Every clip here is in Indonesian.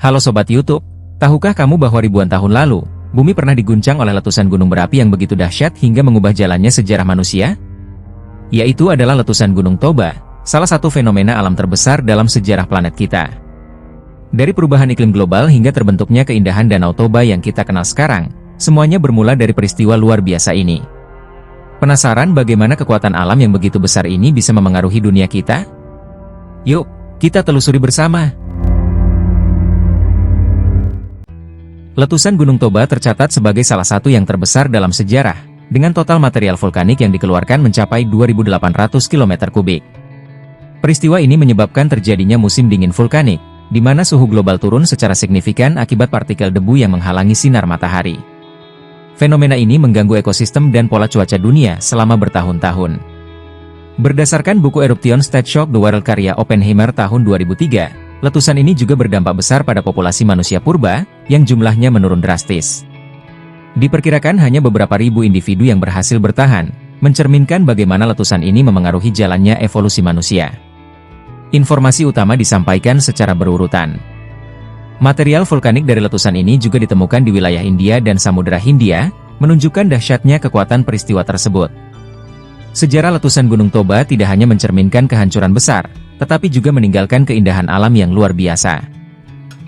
Halo Sobat YouTube, tahukah kamu bahwa ribuan tahun lalu, bumi pernah diguncang oleh letusan gunung berapi yang begitu dahsyat hingga mengubah jalannya sejarah manusia? Yaitu adalah letusan Gunung Toba, salah satu fenomena alam terbesar dalam sejarah planet kita. Dari perubahan iklim global hingga terbentuknya keindahan Danau Toba yang kita kenal sekarang, semuanya bermula dari peristiwa luar biasa ini. Penasaran bagaimana kekuatan alam yang begitu besar ini bisa memengaruhi dunia kita? Yuk, kita telusuri bersama. Letusan Gunung Toba tercatat sebagai salah satu yang terbesar dalam sejarah, dengan total material vulkanik yang dikeluarkan mencapai 2.800 km kubik. Peristiwa ini menyebabkan terjadinya musim dingin vulkanik, di mana suhu global turun secara signifikan akibat partikel debu yang menghalangi sinar matahari. Fenomena ini mengganggu ekosistem dan pola cuaca dunia selama bertahun-tahun. Berdasarkan buku Eruption State Shock The World karya Oppenheimer tahun 2003, letusan ini juga berdampak besar pada populasi manusia purba, yang jumlahnya menurun drastis. Diperkirakan hanya beberapa ribu individu yang berhasil bertahan, mencerminkan bagaimana letusan ini memengaruhi jalannya evolusi manusia. Informasi utama disampaikan secara berurutan. Material vulkanik dari letusan ini juga ditemukan di wilayah India dan Samudra Hindia, menunjukkan dahsyatnya kekuatan peristiwa tersebut. Sejarah letusan Gunung Toba tidak hanya mencerminkan kehancuran besar, tetapi juga meninggalkan keindahan alam yang luar biasa.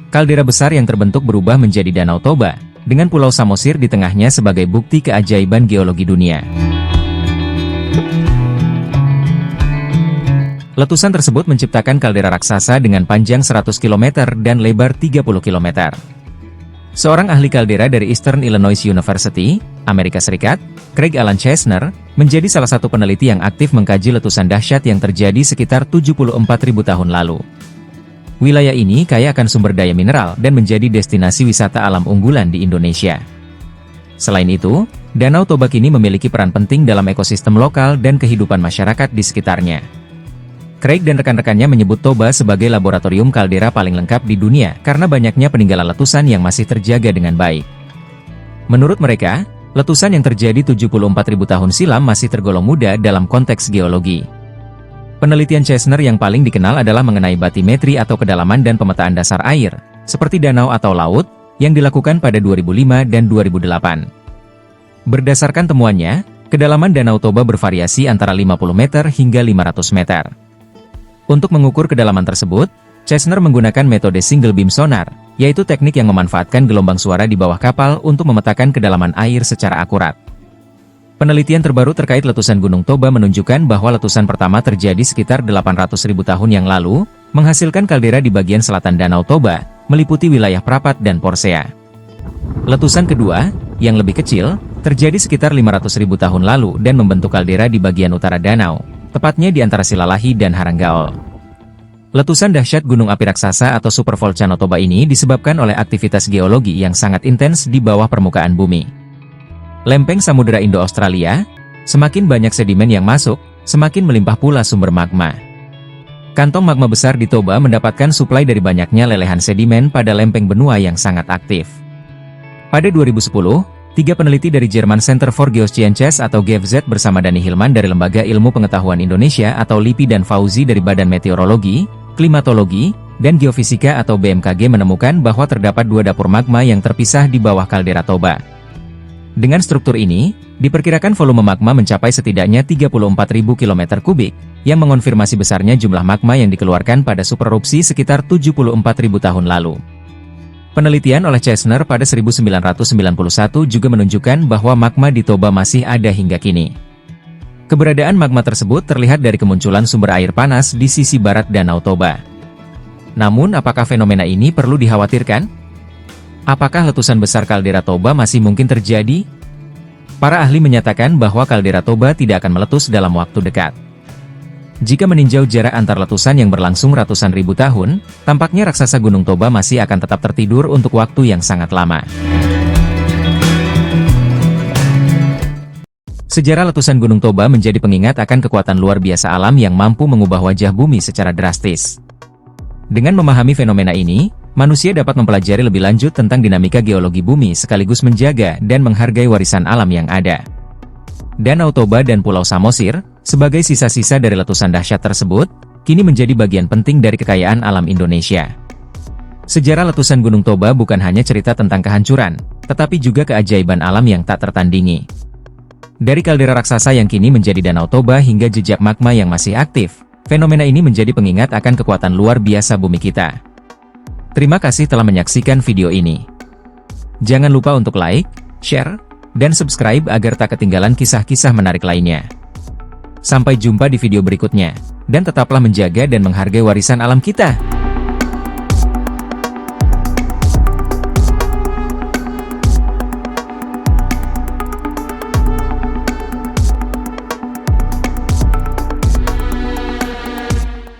Kaldera besar yang terbentuk berubah menjadi Danau Toba, dengan Pulau Samosir di tengahnya sebagai bukti keajaiban geologi dunia. Letusan tersebut menciptakan kaldera raksasa dengan panjang 100 km dan lebar 30 km. Seorang ahli kaldera dari Eastern Illinois University, Amerika Serikat, Craig Alan Chesner, menjadi salah satu peneliti yang aktif mengkaji letusan dahsyat yang terjadi sekitar 74.000 tahun lalu. Wilayah ini kaya akan sumber daya mineral dan menjadi destinasi wisata alam unggulan di Indonesia. Selain itu, Danau Toba kini memiliki peran penting dalam ekosistem lokal dan kehidupan masyarakat di sekitarnya. Craig dan rekan-rekannya menyebut Toba sebagai laboratorium kaldera paling lengkap di dunia karena banyaknya peninggalan letusan yang masih terjaga dengan baik. Menurut mereka, letusan yang terjadi 74.000 tahun silam masih tergolong muda dalam konteks geologi. Penelitian Chesner yang paling dikenal adalah mengenai batimetri atau kedalaman dan pemetaan dasar air, seperti danau atau laut, yang dilakukan pada 2005 dan 2008. Berdasarkan temuannya, kedalaman Danau Toba bervariasi antara 50 meter hingga 500 meter. Untuk mengukur kedalaman tersebut, Chesner menggunakan metode single beam sonar, yaitu teknik yang memanfaatkan gelombang suara di bawah kapal untuk memetakan kedalaman air secara akurat. Penelitian terbaru terkait letusan Gunung Toba menunjukkan bahwa letusan pertama terjadi sekitar 800.000 tahun yang lalu, menghasilkan kaldera di bagian selatan Danau Toba, meliputi wilayah Prapat dan Porsea. Letusan kedua, yang lebih kecil, terjadi sekitar 500.000 tahun lalu dan membentuk kaldera di bagian utara danau, tepatnya di antara Silalahi dan Haranggaol. Letusan dahsyat gunung api raksasa atau supervolcano Toba ini disebabkan oleh aktivitas geologi yang sangat intens di bawah permukaan bumi. Lempeng Samudra Indo-Australia, semakin banyak sedimen yang masuk, semakin melimpah pula sumber magma. Kantong magma besar di Toba mendapatkan suplai dari banyaknya lelehan sedimen pada lempeng benua yang sangat aktif. Pada 2010, 3 peneliti dari German Center for Geosciences atau GFZ bersama Dani Hilman dari Lembaga Ilmu Pengetahuan Indonesia atau LIPI dan Fauzi dari Badan Meteorologi, Klimatologi, dan Geofisika atau BMKG menemukan bahwa terdapat 2 dapur magma yang terpisah di bawah kaldera Toba. Dengan struktur ini, diperkirakan volume magma mencapai setidaknya 34.000 km kubik, yang mengonfirmasi besarnya jumlah magma yang dikeluarkan pada supererupsi sekitar 74.000 tahun lalu. Penelitian oleh Chesner pada 1991 juga menunjukkan bahwa magma di Toba masih ada hingga kini. Keberadaan magma tersebut terlihat dari kemunculan sumber air panas di sisi barat Danau Toba. Namun, apakah fenomena ini perlu dikhawatirkan? Apakah letusan besar kaldera Toba masih mungkin terjadi? Para ahli menyatakan bahwa kaldera Toba tidak akan meletus dalam waktu dekat. Jika meninjau jarak antar letusan yang berlangsung ratusan ribu tahun, tampaknya raksasa Gunung Toba masih akan tetap tertidur untuk waktu yang sangat lama. Sejarah letusan Gunung Toba menjadi pengingat akan kekuatan luar biasa alam yang mampu mengubah wajah bumi secara drastis. Dengan memahami fenomena ini, manusia dapat mempelajari lebih lanjut tentang dinamika geologi bumi sekaligus menjaga dan menghargai warisan alam yang ada. Danau Toba dan Pulau Samosir, sebagai sisa-sisa dari letusan dahsyat tersebut, kini menjadi bagian penting dari kekayaan alam Indonesia. Sejarah letusan Gunung Toba bukan hanya cerita tentang kehancuran, tetapi juga keajaiban alam yang tak tertandingi. Dari kaldera raksasa yang kini menjadi Danau Toba hingga jejak magma yang masih aktif, fenomena ini menjadi pengingat akan kekuatan luar biasa bumi kita. Terima kasih telah menyaksikan video ini. Jangan lupa untuk like, share, dan subscribe agar tak ketinggalan kisah-kisah menarik lainnya. Sampai jumpa di video berikutnya, dan tetaplah menjaga dan menghargai warisan alam kita.